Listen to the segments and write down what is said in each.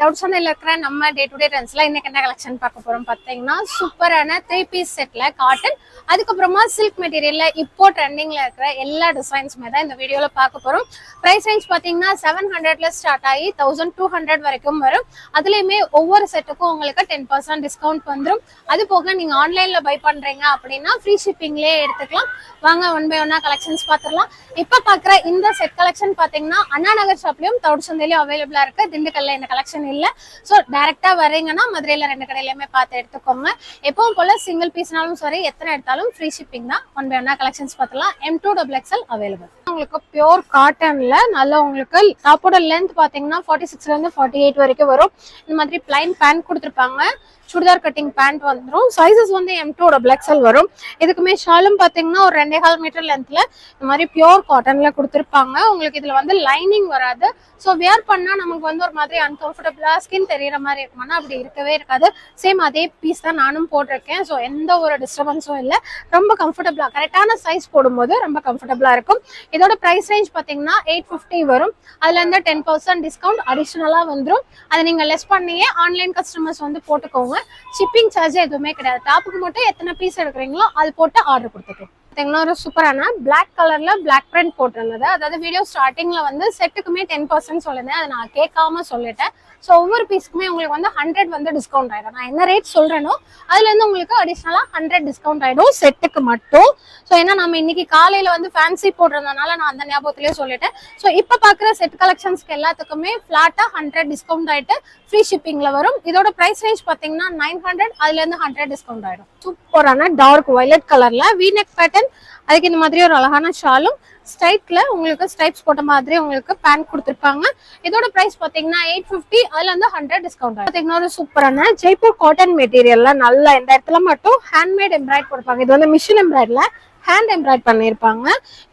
தௌசண்ட்ல இருக்கிற நம்ம day to day ட்ரெண்ட்ஸ்ல இன்னைக்கு என்ன கலெக்ஷன் பார்க்க போறோம் பார்த்தீங்கன்னா சூப்பரான 3 பீஸ் செட்ல காட்டன் அதுக்கப்புறமா சில்க் மெட்டீரியல்ல இப்போ ட்ரெண்டிங்ல இருக்கிற எல்லா டிசைன்ஸுமே தான் இந்த வீடியோல பார்க்க போறோம். பிரைஸ் ரேஞ்ச் பார்த்தீங்கன்னா 700ல ஸ்டார்ட் ஆகி 1200 வரைக்கும் வரும். அதுலயுமே ஒவ்வொரு செட்டுக்கும் உங்களுக்கு 10% டிஸ்கவுண்ட் வந்துடும். அது போக நீங்க ஆன்லைன்ல பை பண்றீங்க அப்படின்னா ஃப்ரீ ஷிப்பிங்லேயே எடுத்துக்கலாம். வாங்க ஒன் பை ஒன்னா கலெக்ஷன்ஸ் பார்த்துடலாம். இப்ப பாக்குற இந்த செட் கலெக்ஷன் பாத்தீங்கன்னா அண்ணா நகர் ஷாப்லயும் தவுட்சந்தையிலயும் அவைலபிளா இருக்கு. திண்டுக்கல்ல இந்த கலெக்ஷன் இல்ல. சோ டைரக்டா வரீங்கன்னா மதுரையில 2 கடையிலுமே பார்த்து எடுத்துக்கோங்க. எப்பவும் போல சிங்கிள் பீஸ்னாலும் சரி எத்தனை எடுத்தாலும் ஃப்ரீ ஷிப்பிங் தான். ஒன் பை ஒன்னா கலெக்ஷன்ஸ் பார்த்தலாம். M2XXL available. உங்களுக்கு பியூர் காட்டன்ல நல்ல உங்களுக்கு டாப்போட லென்த் பாத்தீங்கன்னா 46ல இருந்து 48 வரைக்கும் வரும். இந்த மாதிரி பிளைன் பேண்ட் கொடுத்துருப்பாங்க. சுடிதார் கட்டிங் பேண்ட் வந்துடும். சைசஸ் வந்து M2XXL வரும். இதுக்குமே ஷாலும் பாத்தீங்கன்னா ஒரு 2.5 மீட்டர் லென்த்ல இந்த மாதிரி பியூர் காட்டன்ல கொடுத்துருப்பாங்க. உங்களுக்கு இதுல வந்து லைனிங் வராது. ஸோ வியர் பண்ணா நமக்கு வந்து ஒரு மாதிரி அன்கம்ஃபர்டபுளா ஸ்கின் தெரியற மாதிரி இருக்குமானா அப்படி இருக்கவே இருக்காது. சேம் அதே பீஸ் தான் நானும் போட்டிருக்கேன். ஸோ எந்த ஒரு டிஸ்டர்பன்ஸும் இல்லை. ரொம்ப கம்ஃபர்டபுளா கரெக்டான சைஸ் போடும்போது ரொம்ப கம்ஃபர்டபுளா இருக்கும். இதோட பிரைஸ் ரேஞ்ச் பாத்தீங்கன்னா 850 வரும். அதுல இருந்து 10% டிஸ்கவுண்ட் அடிஷனலா வந்துடும். அதை நீங்க லெஸ் பண்ணியே ஆன்லைன் கஸ்டமர்ஸ் வந்து போட்டுக்கோங்க. ஷிப்பிங் சார்ஜ் எதுவுமே கிடையாது. டாப்புக்கு மட்டும் எத்தனை பீஸ் எடுக்கிறீங்களோ அது போட்டு ஆர்டர் கொடுத்துக்கலாம். ஒரு சூப்பரான பிளாக் கலர்ல பிளாக் பிரிண்ட் போட்டிருந்தது. அதாவது வீடியோ ஸ்டார்டிங்ல வந்து செட்டுக்குமே 10% சொல்லிருந்தேன். அதை நான் கேட்காம சொல்லிட்டேன். ஸோ ஒவ்வொரு பீஸ்க்குமே உங்களுக்கு வந்து 100 வந்து டிஸ்கவுண்ட் ஆயிடும். நான் என்ன ரேட் சொல்றேனோ அதுல இருந்து உங்களுக்கு அடிஷனலா 100 டிஸ்கவுண்ட் ஆயிடும் செட்டுக்கு மட்டும். ஸோ ஏன்னா நம்ம இன்னைக்கு காலையில வந்து ஃபேன்சி போட்டிருந்தனால நான் அந்த ஞாபகத்திலேயே சொல்லிட்டேன். ஸோ இப்ப பாக்குற செட் கலெக்ஷன்ஸ்க்கு எல்லாத்துக்குமே பிளாட்டா 100 டிஸ்கவுண்ட் ஆயிட்டு ஃப்ரீ ஷிப்பிங்ல வரும். இதோட பிரைஸ் ரேஞ்ச் பாத்தீங்கன்னா 900. அதுல இருந்து 100 டிஸ்கவுண்ட் ஆயிடும். சூப்பரான டார்க் வயலட் கலர்ல வீநெக் பேட்டர்ன், அதுக்கு இந்த மாதிரி ஒரு அழகான ஷாலும் ஸ்ட்ரைப்ல உங்களுக்கு ஸ்ட்ரைப்ஸ் போட்ட மாதிரி உங்களுக்கு பேண்ட் கொடுத்துருப்பாங்க. இதோட பிரைஸ் பாத்தீங்கன்னா 850. அதுல வந்து 100 டிஸ்கவுண்ட் பாத்தீங்கன்னா ஒரு சூப்பரான ஜெய்ப்பூர் காட்டன் மெட்டீரியல்ல நல்லா இந்த இடத்துல மட்டும் ஹேண்ட்மேட் எம்ப்ராய்ட் கொடுப்பாங்க. இது வந்து மிஷின் எம்ப்ராய்ட்ல ஹேண்ட் எம்ப்ராய்ட் பண்ணிருப்பாங்க.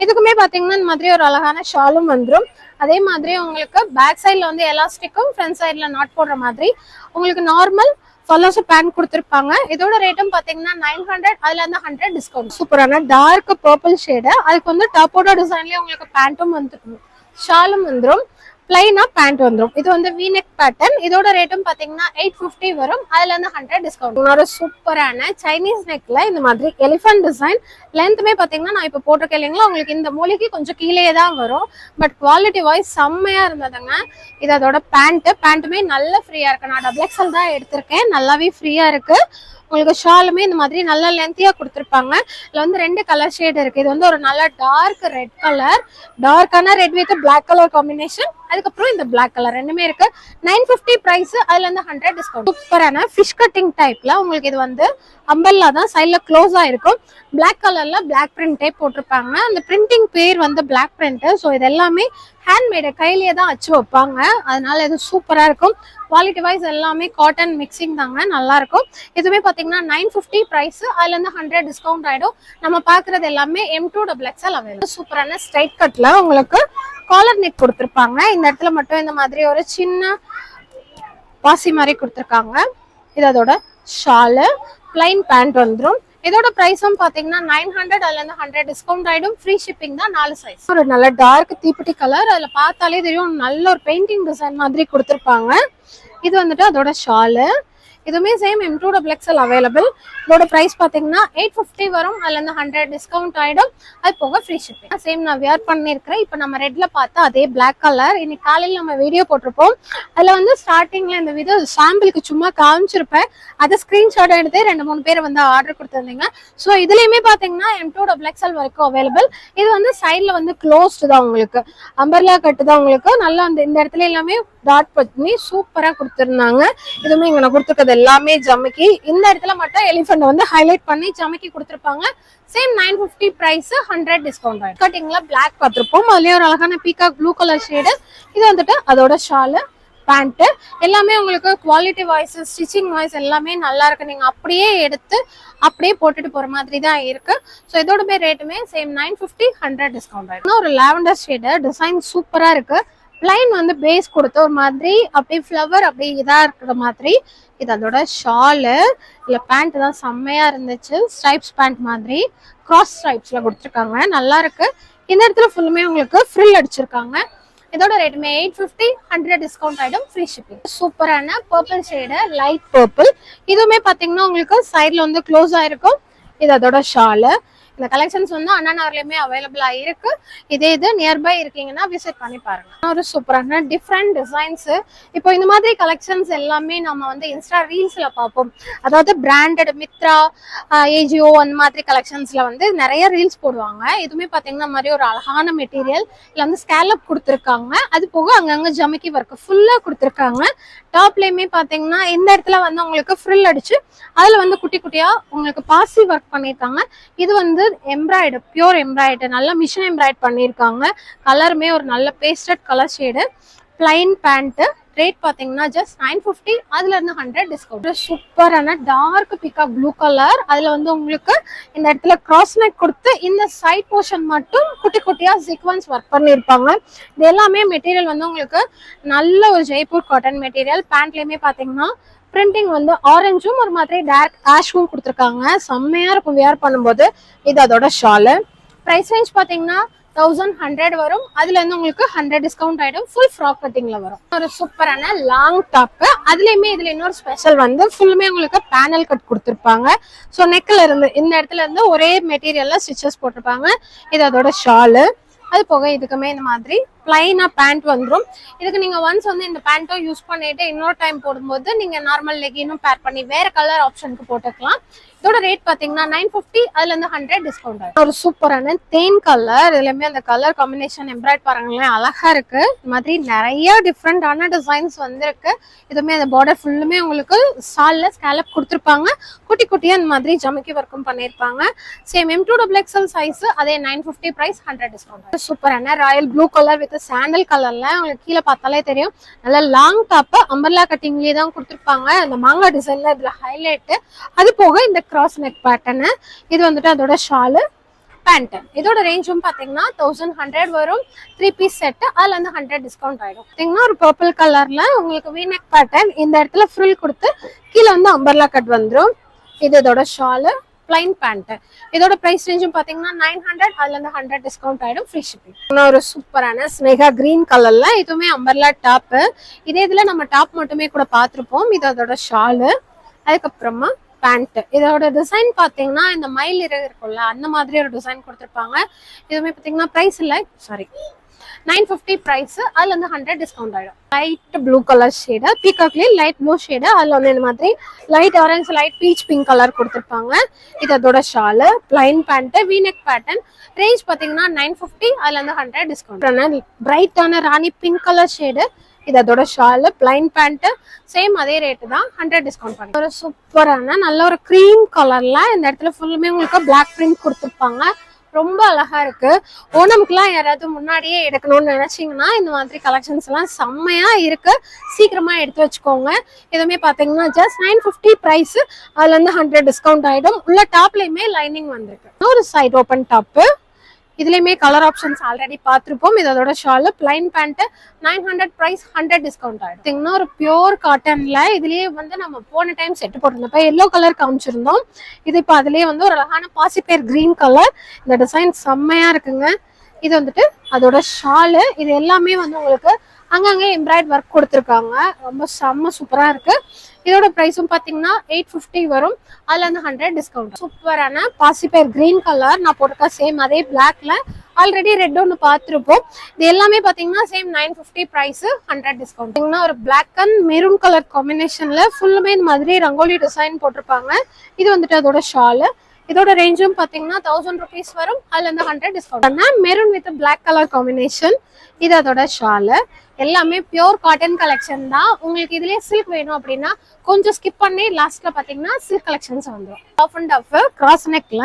இதுக்குமே பாத்தீங்கன்னா இந்த மாதிரி ஒரு அழகான ஷாலும் வந்துடும். அதே மாதிரி உங்களுக்கு பேக் சைட்ல வந்து எலாஸ்டிக்கும் ஃப்ரண்ட் சைட்ல நாட் போடுற மாதிரி உங்களுக்கு நார்மல் ஃபாலோஸ் பேண்ட் கொடுத்துருப்பாங்க. இதோட ரேட்டும் பாத்தீங்கன்னா 900. அதுல இருந்து 100 டிஸ்கவுண்ட். சூப்பரான டார்க் பர்பிள் ஷேடு, அதுக்கு வந்து டாப்போட டிசைன்லயே உங்களுக்கு பேண்ட்டும் வந்துடும், ஷாலும் வந்துடும், பிளைனா பேண்ட் வந்துடும். இது வந்து வீநெக் பேட்டர்ன். இதோட ரேட்டும் பாத்தீங்கன்னா 850 வரும். அதுல இருந்து 100 டிஸ்கவுண்ட். இன்னொரு சூப்பரான சைனீஸ் நெக்ல இந்த மாதிரி எலிஃபென்ட் டிசைன். லென்த்துமே பாத்தீங்கன்னா நான் இப்ப போட்டிருக்கேன் இல்லைங்களா, உங்களுக்கு இந்த மூலிக்கு கொஞ்சம் கீழே தான் வரும். பட் குவாலிட்டி வைஸ் செம்மையா இருந்ததுங்க. இது அதோட பேண்ட்டுமே நல்ல ஃப்ரீயா இருக்கு. நான் XXL தான் எடுத்திருக்கேன். நல்லாவே ஃப்ரீயா இருக்கு. உங்களுக்கு ஷாலுமே இந்த மாதிரி நல்லா லென்த்தியா கொடுத்துருப்பாங்க. இதுல வந்து 2 கலர் ஷேட் இருக்கு. இது வந்து ஒரு நல்ல டார்க் ரெட் கலர், டார்க்கான red with black colour combination. அதுக்கப்புறம் இந்த பிளாக் கலர் ரெண்டுமே இருக்கு. 950 பிரைஸ். அதுல இருந்து 100 டிஸ்கவுண்ட். சூப்பரான ஃபிஷ் கட்டிங் டைப்ல உங்களுக்கு இது வந்து அம்பல்லா தான், சைட்ல க்ளோஸா இருக்கும். பிளாக் கலர்ல பிளாக் பிரிண்டே போட்டிருப்பாங்க. அந்த பிரிண்டிங் பேர் வந்து பிளாக் பிரிண்ட். ஸோ இது எல்லாமே ஹேண்ட்மேடு, கையிலேயே தான் அச்சு வைப்பாங்க. அதனால இது சூப்பரா இருக்கும். குவாலிட்டி வைஸ் எல்லாமே காட்டன் மிக்சிங் தாங்க, நல்லா இருக்கும். இதுவே பாத்தீங்கன்னா 950 பிரைஸ். அதுல இருந்து 100 டிஸ்கவுண்ட் ஆயிடும். நம்ம பாக்குறது எல்லாமே M2XXL அவைலபிள். சூப்பரான ஸ்ட்ரைட் கட்ல உங்களுக்கு காலர் நெக் கொடுத்துருப்பாங்க. இந்த இடத்துல மட்டும் இந்த மாதிரி ஒரு சின்ன பாசி மாதிரி கொடுத்துருக்காங்க. இது அதோட ஷாலு, பிளைன் பேண்ட் வந்துடும். இதோட பிரைஸும் பாத்தீங்கன்னா 900. அதுல இருந்து 100 டிஸ்கவுண்ட் ஆயிடும். ஃப்ரீ ஷிப்பிங் தான். 4 சைஸ். ஒரு நல்ல டார்க் தீப்பெட்டி கலர். அதுல பார்த்தாலே தெரியும் நல்ல ஒரு பெயிண்டிங் டிசைன் மாதிரி கொடுத்துருப்பாங்க. இது வந்துட்டு அதோட ஷாலு. இதுவுமே சேம் M2XXL அவைலபிள். இதோட பிரைஸ் பாத்தீங்கன்னா 850 வரும். அதுல இருந்து 100 டிஸ்கவுண்ட் ஆயிடும். அது போக ஃப்ரீ ஷிப்பிங். சேம் நான் வியர் பண்ணிருக்கிறேன். இப்ப நம்ம ரெட்ல பார்த்தா அதே பிளாக் கலர். இன்னைக்கு காலையில நம்ம வீடியோ போட்டிருப்போம். அதுல வந்து ஸ்டார்டிங்ல இந்த வீடியோ சாம்பிளுக்கு சும்மா காமிச்சிருப்பேன். அதை ஸ்கிரீன்ஷாட் எடுத்து 2-3 பேர் வந்து ஆர்டர் கொடுத்துருந்தீங்க. ஸோ இதுலயுமே பாத்தீங்கன்னா M2XXL வரைக்கும் அவைலபிள். இது வந்து சைட்ல வந்து க்ளோஸ்டு தான், உங்களுக்கு அம்பர்லா கட்டு தான். உங்களுக்கு நல்லா அந்த இந்த இடத்துல எல்லாமே டாட் பண்ணி சூப்பரா கொடுத்துருந்தாங்க. இதுவுமே இங்க நான் கொடுத்துருக்கிறது எல்லாமே ஜமிக்கி. இந்த இடத்துல மட்டும் எலிஃபென்ட் வந்து ஹைலைட் பண்ணி ஜமிக்கி கொடுத்துருப்பாங்க. Same 950 price. 100 டிஸ்கவுண்ட் ஆயிடும். கட்டிங்ல பிளாக் பார்த்திருப்போம். அதுலயே ஒரு அழகான பீகாக் ப்ளூ கலர் ஷேடு. இது வந்துட்டு அதோட ஷாலு, பேண்ட். எல்லாமே உங்களுக்கு குவாலிட்டி வாய்ஸ், ஸ்டிச்சிங் வாய்ஸ் எல்லாமே நல்லா இருக்கு. நீங்க அப்படியே எடுத்து அப்படியே போட்டுட்டு போற மாதிரி தான் இருக்கு. ஸோ இதோட ரேட்டுமே சேம் 950. 100 டிஸ்கவுண்ட் ஆயிடும். ஒரு லாவெண்டர் ஷேடு டிசைன் சூப்பரா இருக்கு. பிளைன் வந்து பேஸ் கொடுத்து ஒரு மாதிரி அப்படியே ஃப்ளவர் அப்படியே இதா இருக்கிற மாதிரி. இது அதோட ஷாலு. இல்ல பேண்ட் தான் செம்மையா இருந்துச்சு. ஸ்ட்ரைப்ஸ் பேண்ட் மாதிரி கிராஸ் ஸ்ட்ரைப்ஸ்ல கொடுத்துருக்காங்க. நல்லா இருக்கு. இந்த இடத்துல ஃபுல்லுமே உங்களுக்கு ஃப்ரில் அடிச்சிருக்காங்க. இதோட ரேட்டுமே 850, 100 டிஸ்கவுண்ட் ஆயிடும், ஃப்ரீ ஷிப்பிங். சூப்பரான பர்பிள் ஷேடு, லைட் பர்பிள். இதுவுமே பாத்தீங்கன்னா உங்களுக்கு சைட்ல வந்து க்ளோஸ் ஆயிருக்கும். இது அதோட ஷாலு. இந்த கலெக்ஷன்ஸ் வந்து அண்ணா நகர்லயுமே அவைலபிளா இருக்கு. இதே இது நியர்பை இருக்கீங்கன்னா விசிட் பண்ணி பாருங்க. ஒரு சூப்பரான டிஃப்ரெண்ட் டிசைன்ஸ். இப்போ இந்த மாதிரி கலெக்ஷன்ஸ் எல்லாமே நம்ம வந்து இன்ஸ்டா ரீல்ஸ்ல பார்ப்போம். அதாவது பிராண்டட் மித்ரா, ஏஜிஓ அந்த மாதிரி கலெக்ஷன்ஸ்ல வந்து நிறைய ரீல்ஸ் போடுவாங்க. இதுவுமே பாத்தீங்கன்னா மாதிரி ஒரு அழகான மெட்டீரியல் இல்ல வந்து ஸ்கேலப் கொடுத்துருக்காங்க. அது போக அங்கங்க ஜமிக்கி ஒர்க் ஃபுல்லா கொடுத்துருக்காங்க. டாப்லயுமே பாத்தீங்கன்னா இந்த இடத்துல வந்து உங்களுக்கு ஃப்ரில் அடிச்சு அதுல வந்து குட்டி குட்டியா உங்களுக்கு பாசி ஒர்க் பண்ணிருக்காங்க. இது வந்து எம்ப்ராய்டு, பியூர் எம்ப்ராய்டு, நல்ல மிஷின் எம்ப்ராய்டு பண்ணிருக்காங்க. கலருமே ஒரு நல்ல pastel colour shade. Plain pant. Rate பாத்தீங்கன்னா ஜஸ்ட் 950, அதுல இருந்து 100 டிஸ்கவுண்ட். சூப்பரான டார்க் பிகாக் ப்ளூ கலர். அதுல வந்து உங்களுக்கு இந்த இடத்துல கிராஸ் நெக் கொடுத்து இந்த சைட் போர்ஷன் மட்டும் குட்டி குட்டியா சீக்வன்ஸ் ஒர்க் பண்ணிருப்பாங்க. இது எல்லாமே மெட்டீரியல் வந்து உங்களுக்கு நல்ல ஒரு ஜெய்ப்பூர் காட்டன் மெட்டீரியல். பேண்ட்லயுமே பாத்தீங்கன்னா பிரிண்டிங் வந்து ஆரஞ்சும் ஒரு மாதிரி டார்க் ஆஷும் கொடுத்துருக்காங்க. செம்மையா இருக்கும் வியர் பண்ணும்போது. இது அதோட ஷாலு. பிரைஸ் ரேஞ்ச் பாத்தீங்கன்னா 1100 வரும். அதுல இருந்து உங்களுக்கு 100 டிஸ்கவுண்ட் ஆயிடும். ஃபுல் ஃப்ராக் கட்டிங்ல வரும். ஒரு சூப்பரான லாங் டாப். அதுலயுமே இதுல இன்னொரு ஸ்பெஷல் வந்து ஃபுல்லுமே உங்களுக்கு பேனல் கட் கொடுத்துருப்பாங்க. ஸோ நெக்ல இருந்து இந்த இடத்துல இருந்து ஒரே மெட்டீரியல்ல ஸ்டிச்சஸ் போட்டிருப்பாங்க. இது அதோட ஷாலு. அது போக இதுக்குமே இந்த மாதிரி பிளைனா பேண்ட் வந்துடும். இதுக்கு நீங்க ஒன்ஸ் வந்து இந்த பேண்ட்டோ யூஸ் பண்ணிட்டு இன்னொரு டைம் போடும்போது நீங்க நார்மல் லெகினும் பேர் பண்ணி வேற கலர் ஆப்ஷனுக்கு போட்டுக்கலாம். இதோட ரேட் பாத்தீங்கன்னா 950, அதுல இருந்து 100 டிஸ்கவுண்ட் ஆகும். ஒரு சூப்பரான தேன் கலர். இதுலயுமே அந்த கலர் காம்பினேஷன் எம்ப்ராய்ட் பாருங்களேன், அழகா இருக்கு. இந்த மாதிரி நிறைய டிஃப்ரெண்டான டிசைன்ஸ் வந்திருக்கு. இதுவுமே அந்த பார்டர் ஃபுல்லுமே உங்களுக்கு சால்ல ஸ்கேலப் கொடுத்துருப்பாங்க. குட்டி குட்டியா இந்த மாதிரி ஜமிக்கி ஒர்க்கும் பண்ணிருப்பாங்க. Same M2XXL size. அதே 950 பிரைஸ், 100 டிஸ்கவுண்ட். சூப்பரான Royal blue colour with sandal கலர்ல உங்களுக்கு கீழே பார்த்தாலே தெரியும். நல்ல லாங் டாப் அம்பர்லா கட்டிங்லயே தான் கொடுத்துருப்பாங்க. அந்த மாங்கா டிசைன்ல இதுல ஹைலைட். அது போக இந்த கிராஸ் நெக் பேட்டர்னு. இது வந்துட்டு அதோட ஷாலு, பேண்ட். இதோட ரேஞ்சும் பாத்தீங்கன்னா 1100 வரும். 3 பீஸ் செட். அதுல இருந்து 100 டிஸ்கவுண்ட் ஆயிடும். பாத்தீங்கன்னா ஒரு பர்பிள் கலர்ல உங்களுக்கு வி நெக் பேட்டர்ன். இந்த இடத்துல ஃப்ரில் கொடுத்து கீழே வந்து அம்பர்லா கட் வந்துடும். இது இதோட ஷாலு, பிளைன் பேண்ட். இதோட பிரைஸ் ரேஞ்சும் பாத்தீங்கன்னா 900, அதுல இருந்து 100 டிஸ்கவுண்ட் ஆயிடும், ஃப்ரீ ஷிப்பிங். ஒரு சூப்பரான ஸ்னேகா கிரீன் கலர்ல இதுவுமே அம்பர்லா டாப். இதே இதுல நம்ம டாப் மட்டுமே கூட பாத்திருப்போம். இது அதோட ஷாலு. அதுக்கப்புறமா பேண்ட். இதோட டிசைன் பாத்தீங்கன்னா இந்த மயில் இருக்கும்ல அந்த மாதிரி ஒரு டிசைன் கொடுத்துருப்பாங்க. இதுவுமே பாத்தீங்கன்னா பிரைஸ் இல்ல, சாரி 950 பிரைஸ். அதுல இருந்து 100 டிஸ்கவுண்ட் ஆயிடும். லைட் ப்ளூ கலர் ஷேடு, பீகாக்லயே லைட் ப்ளூ ஷேடு. அதுல வந்து இந்த மாதிரி light orange, light peach pink colour கொடுத்துருப்பாங்க. இது அதோட shawl, plain pant, V neck pattern. Range பாத்தீங்கன்னா 950, அதுல இருந்து 100 டிஸ்கவுண்ட். பிரைட்டான ராணி பிங்க் கலர் ஷேடு. இது அதோட ஷாலு, பிளைன் பேண்ட். சேம் அதே ரேட்டு தான், 100 டிஸ்கவுண்ட் பண்ணி. ஒரு சூப்பரான நல்ல ஒரு கிரீம் கலர்ல இந்த இடத்துல ஃபுல்லுமே உங்களுக்கு பிளாக் பிரிண்ட் கொடுத்துருப்பாங்க. ரொம்ப அழகா இருக்கு. ஓணம்க்குலாம் யாராவது முன்னாடியே எடுக்கணும்னு நினைச்சீங்கன்னா இந்த மாதிரி கலெக்ஷன்ஸ் எல்லாம் செம்மையா இருக்கு. சீக்கிரமா எடுத்து வச்சுக்கோங்க. இதுவுமே பாத்தீங்கன்னா ஜஸ்ட் 950 பிரைஸ். அதுல இருந்து 100 டிஸ்கவுண்ட் ஆயிடும். உள்ள டாப்லயுமே லைனிங் வந்திருக்கு. ஒரு சைட் ஓபன் டாப். இதுலயுமே கலர் ஆப்ஷன்ஸ் ஆல்ரெடி பார்த்துருப்போம். இதோட shawl, plain pant. 900 price, 100 discount ஆயிடும். ஒரு பியூர் காட்டன்ல இதுலயே வந்து நம்ம போன டைம் செட் போட்டிருந்தப்ப எல்லோ கலர் காமிச்சிருந்தோம். இது இப்போ அதுலயே வந்து ஒரு அழகான பாசிப்பேர் கிரீன் கலர். இந்த டிசைன் செம்மையா இருக்குங்க. இது வந்துட்டு அதோட ஷாலு. இது எல்லாமே வந்து உங்களுக்கு அங்கங்க எம்ப்ராய்ட் ஒர்க் கொடுத்துருக்காங்க. ரொம்ப செம்ம சூப்பரா இருக்கு. இதோட பிரைஸும் பாத்தீங்கன்னா 850 வரும். அதுல இருந்து 100 டிஸ்கவுண்ட். சூப்பரான பாசிப்பேர் கிரீன் கலர் நான் போட்டிருக்க. சேம் அதே பிளாக்ல ஆல்ரெடி ரெட் ஒன்று பார்த்துருப்போம். இது எல்லாமே பாத்தீங்கன்னா சேம் 950 பிரைஸ், 100 டிஸ்கவுண்ட். ஒரு பிளாக் அண்ட் மெரூன் கலர் காம்பினேஷன்ல ஃபுல்லுமே இந்த மாதிரி ரங்கோலி டிசைன் போட்டிருப்பாங்க. இது வந்துட்டு அதோட ஷாலு. இதோட ரேஞ்சும் பாத்தீங்கன்னா 1000 rupees வரும். அதுல இருந்து 100 discount. Maroon with black colour combination. இது அதோட ஷாலு. எல்லாமே பியூர் காட்டன் கலெக்ஷன் தான். உங்களுக்கு இதுலயே சில்க் வேணும் அப்படின்னா கொஞ்சம் ஸ்கிப் பண்ணி லாஸ்ட்ல பாத்தீங்கன்னா சில்க் கலெக்ஷன்ஸ் வந்துடும். ஆஃப் அண்ட் ஆஃப் கிராஸ் நெக்ல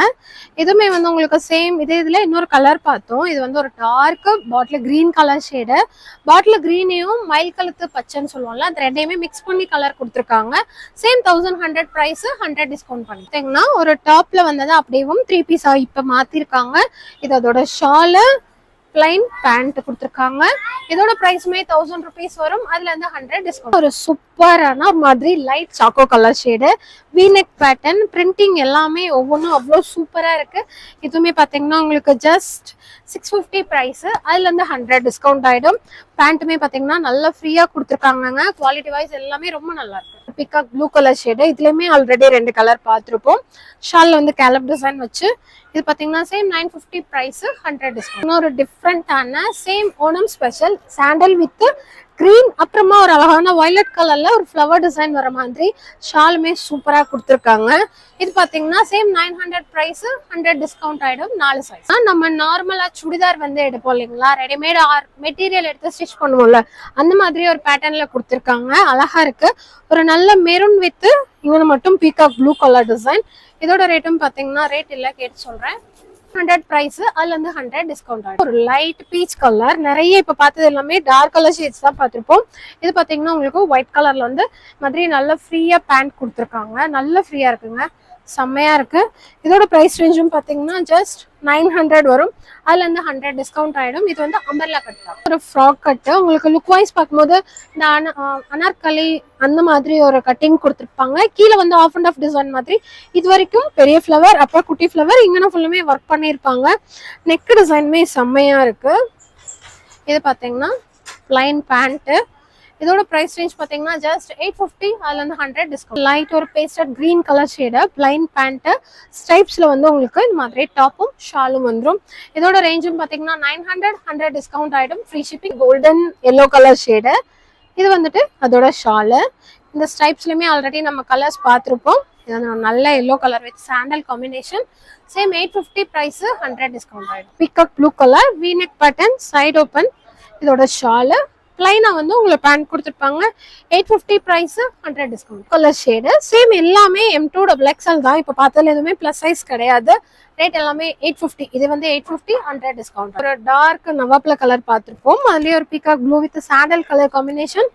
இதுவுமே வந்து உங்களுக்கு சேம் இதே இதுல இன்னொரு கலர் பார்த்தோம். இது வந்து ஒரு dark bottle green colour shade. Bottle கிரீனையும் மயில் கழுத்து பச்சைன்னு சொல்லுவோம்ல, அந்த ரெண்டையுமே மிக்ஸ் பண்ணி கலர் கொடுத்துருக்காங்க. சேம் 1100 பிரைஸ், 100 டிஸ்கவுண்ட் பண்ணிட்டீங்கன்னா ஒரு டாப்ல வந்தது அப்படியே 3 பீஸா இப்ப மாத்திருக்காங்க. இது அதோட ஷாலு, பிளைன் பேண்ட் கொடுத்துருக்காங்க. இதோட பிரைஸ்மே 1000 rupees வரும். அதுல இருந்து 100 டிஸ்கவுண்ட். ஒரு சூப்பரான மாதிரி light choco colour shade, V neck pattern, printing எல்லாமே ஒவ்வொன்றும் அவ்வளோ சூப்பரா இருக்கு. இதுவுமே பாத்தீங்கன்னா உங்களுக்கு ஜஸ்ட் 650 பிரைஸ், அதுல இருந்து 100 டிஸ்கவுண்ட் ஆயிடும். பேண்ட்டுமே பாத்தீங்கன்னா நல்லா ஃப்ரீயா கொடுத்துருக்காங்க. குவாலிட்டி வைஸ் எல்லாமே ரொம்ப நல்லா இருக்கு. பிகாக் ப்ளூ கலர் ஷேடு, இதுலயுமே ஆல்ரெடி 2 கலர் பார்த்துருப்போம். ஷால்ல வந்து கேலப் டிசைன் வச்சு இது பாத்தீங்கன்னா சேம் 950 பிரைஸ், 100 டிஸ்கவுண்ட். இன்னொரு டிஃப்ரெண்டான same Onam special sandal with green, அப்புறமா ஒரு அழகான வயலட் கலர்ல ஒரு ஃப்ளவர் டிசைன் வர மாதிரி ஷாலுமே சூப்பரா கொடுத்துருக்காங்க. இது பாத்தீங்கன்னா சேம் 900 பிரைஸ், 100 டிஸ்கவுண்ட் ஆயிடும். 4 சைஸ். நம்ம நார்மலா சுடிதார் வந்து எடுப்போம் இல்லைங்களா, ரெடிமேட் மெட்டீரியல் எடுத்து ஸ்டிச் பண்ணுவோம்ல, அந்த மாதிரி ஒரு பேட்டர்ன்ல கொடுத்துருக்காங்க. அழகா இருக்கு. ஒரு நல்ல மெரூன் வித் இங்க மட்டும் பீகாக் ப்ளூ கலர் டிசைன். இதோட ரேட்டும் பாத்தீங்கன்னா ரேட் இல்ல கேட்டு சொல்றேன். 100 பிரைஸ், அதுல இருந்து 100 டிஸ்கவுண்ட் ஆகும். ஒரு லைட் பீச் கலர், நிறைய இப்ப பார்த்தது எல்லாமே டார்க் கலர் ஷேட்ஸ் தான் பார்த்திருப்போம். இது பாத்தீங்கன்னா உங்களுக்கு ஒயிட் கலர்ல வந்து மாதிரி நல்ல ஃப்ரீயா பேண்ட் கொடுத்துருக்காங்க. நல்ல ஃப்ரீயா இருக்குங்க, செம்மையா இருக்கு. இதோட பிரைஸ் ரேஞ்சும் பாத்தீங்கன்னா ஜஸ்ட் 900 வரும். அதுல இருந்து 100 டிஸ்கவுண்ட் ஆயிடும். இது வந்து அம்பர்லா கட் தான். ஒரு ஃப்ராக் கட் உங்களுக்கு லுக் வைஸ் பார்க்கும்போது இந்த அனார்கலி அந்த மாதிரி ஒரு கட்டிங் கொடுத்துருப்பாங்க. கீழே வந்து ஆஃப் அண்ட் ஆஃப் டிசைன் மாதிரி. இது வரைக்கும் பெரிய ஃப்ளவர், அப்புறம் குட்டி ஃப்ளவர், இங்கே ஃபுல்லுமே ஒர்க் பண்ணியிருப்பாங்க. நெக் டிசைனுமே செம்மையா இருக்கு. இது பாத்தீங்கன்னா பிளைன் பேண்ட். இதோட பிரைஸ் ரேஞ்ச் பாத்தீங்கன்னா ஜஸ்ட் 850, அதுல இருந்து 100 டிஸ்கவுண்ட். லைட் ஒரு pastel green colour shade, plain pant, ஸ்ட்ரைப்ஸ்ல வந்து உங்களுக்கு இந்த மாதிரி டாப்பும் ஷாலும் வந்துடும். இதோட ரேஞ்சும் பாத்தீங்கன்னா 900, 100 டிஸ்கவுண்ட் ஆயிடும். Free shipping. Golden yellow colour shade, இது வந்துட்டு அதோட ஷாலு. இந்த ஸ்ட்ரைப்ஸ்லயுமே ஆல்ரெடி நம்ம கலர்ஸ் பார்த்துருப்போம். இது நல்ல yellow colour with sandal combination. Same 850 price, 100 discount ஆயிடும். Peacock blue colour, V neck pattern, side open. இதோட ஷாலு பிளைனா வந்து உங்களுக்கு பேண்ட் கொடுத்துருப்பாங்க. 850 price, 100 discount. Colour shade same எல்லாமே M2XXL தான். இப்போ பார்த்ததுல எதுவுமே பிளஸ் சைஸ் கிடையாது. ரேட் எல்லாமே 850. இது வந்து 850, 100 டிஸ்கவுண்ட். ஒரு டார்க் நவாப்ல கலர் பார்த்துருப்போம். அதுலேயே ஒரு peacock blue with sandal colour combination.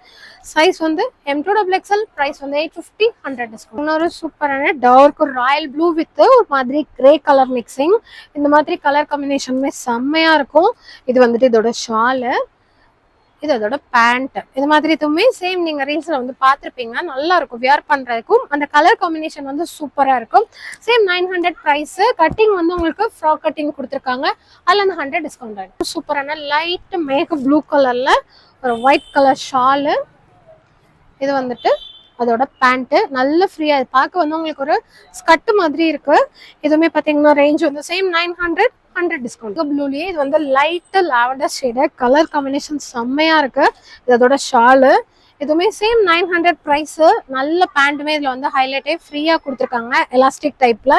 Size வந்து M2XXL, பிரைஸ் வந்து 850, 100 டிஸ்கவுண்ட். இன்னொரு சூப்பரான டார்க் ஒரு ராயல் ப்ளூ வித் ஒரு மாதிரி கிரே கலர் மிக்சிங். இந்த மாதிரி கலர் காம்பினேஷனுமே செம்மையா இருக்கும். இது வந்துட்டு இதோட ஷாலு, இது அதோட பேண்ட். இது மாதிரி எதுவுமே சேம் நீங்க ரீல்ஸ்ல வந்து பார்த்துருப்பீங்க. நல்லா இருக்கும் வியர் பண்றதுக்கும். அந்த கலர் காம்பினேஷன் வந்து சூப்பரா இருக்கும். Same 900 price. கட்டிங் வந்து உங்களுக்கு ஃப்ராக் கட்டிங் கொடுத்துருக்காங்க. அதுல இருந்து 100 டிஸ்கவுண்ட் ஆயிடும். சூப்பரான லைட் மேக் ப்ளூ கலர்ல ஒரு ஒயிட் கலர் ஷாலு. இது வந்துட்டு அதோட பேண்ட். நல்ல ஃப்ரீயா பார்க்க வந்து உங்களுக்கு ஒரு ஸ்கர்ட் மாதிரி இருக்கு. இதுவுமே பாத்தீங்கன்னா ரேஞ்ச் வந்து சேம் 900, 100 டிஸ்கவுண்ட். ப்ளூலயே இது வந்து light lavender shade, colour combination செம்மையா இருக்கு. இது அதோட ஷாலு. இதுவுமே சேம் 900 பிரைஸ். நல்ல பேண்ட்டுமே இதுல வந்து ஹைலைட்டே ஃப்ரீயா கொடுத்துருக்காங்க. எலாஸ்டிக் டைப்ல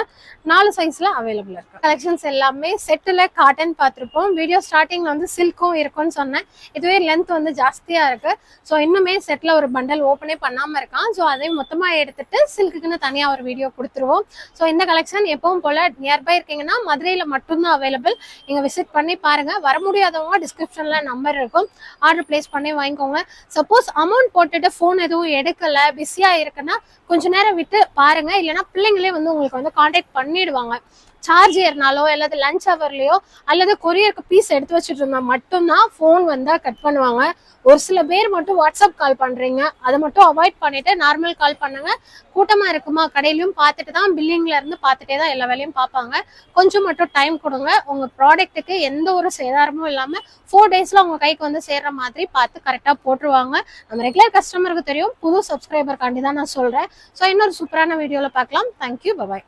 4 சைஸ்ல அவைலபிள் இருக்கு. கலெக்ஷன்ஸ் எல்லாமே செட்டில் காட்டன் பார்த்துருப்போம். வீடியோ ஸ்டார்டிங்ல வந்து சில்க்கும் இருக்கும்னு சொன்னேன். இதுவே லென்த் வந்து ஜாஸ்தியா இருக்கு. ஸோ இன்னுமே செட்ல ஒரு பண்டல் ஓப்பனே பண்ணாம இருக்கான். ஸோ அதையும் மொத்தமா எடுத்துட்டு சில்க்குன்னு தனியா ஒரு வீடியோ கொடுத்துருவோம். ஸோ இந்த கலெக்ஷன் எப்பவும் போல நியர்பை இருக்கீங்கன்னா மதுரையில மட்டும்தான் அவைலபிள். நீங்க விசிட் பண்ணி பாருங்க. வர முடியாதவங்க டிஸ்கிரிப்ஷன்ல நம்பர் இருக்கும், ஆர்டர் பிளேஸ் பண்ணி வாங்கிக்கோங்க. சப்போஸ் அமௌண்ட் போட்டுட்டு போன் எதுவும் எடுக்கல, பிஸியா இருக்குன்னா கொஞ்ச நேரம் விட்டு பாருங்க. இல்லைன்னா பிள்ளைங்களே வந்து உங்களுக்கு வந்து கான்டாக்ட் பண்ணிடுவாங்க. சார்ஜ் ஏறினாலோ அல்லது லஞ்ச் ஹவர்லயோ அல்லது கொரியருக்கு பீஸ் எடுத்து வச்சுட்டு இருந்தா மட்டும்தான் போன் வந்தா கட் பண்ணுவாங்க. ஒரு சில பேர் மட்டும் வாட்ஸ்அப் கால் பண்றீங்க, அதை மட்டும் அவாய்ட் பண்ணிட்டு நார்மல் கால் பண்ணுங்க. கூட்டமா இருக்குமா கடையிலயும் பார்த்துட்டு தான், பில்லிங்ல இருந்து பார்த்துட்டே தான் எல்லா வேலையும் பார்ப்பாங்க. கொஞ்சம் மட்டும் டைம் கொடுங்க. உங்க ப்ராடக்ட்டுக்கு எந்த ஒரு சேதாரமும் இல்லாம 4 டேஸ்ல உங்க கைக்கு வந்து சேர்ற மாதிரி பார்த்து கரெக்டா போட்டுருவாங்க. நம்ம ரெகுலர் கஸ்டமருக்கு தெரியும், புது சப்ஸ்கிரைபர் காண்டி தான் நான் சொல்றேன். ஸோ இன்னொரு சூப்பரான வீடியோல பார்க்கலாம். Thank you, bye bye.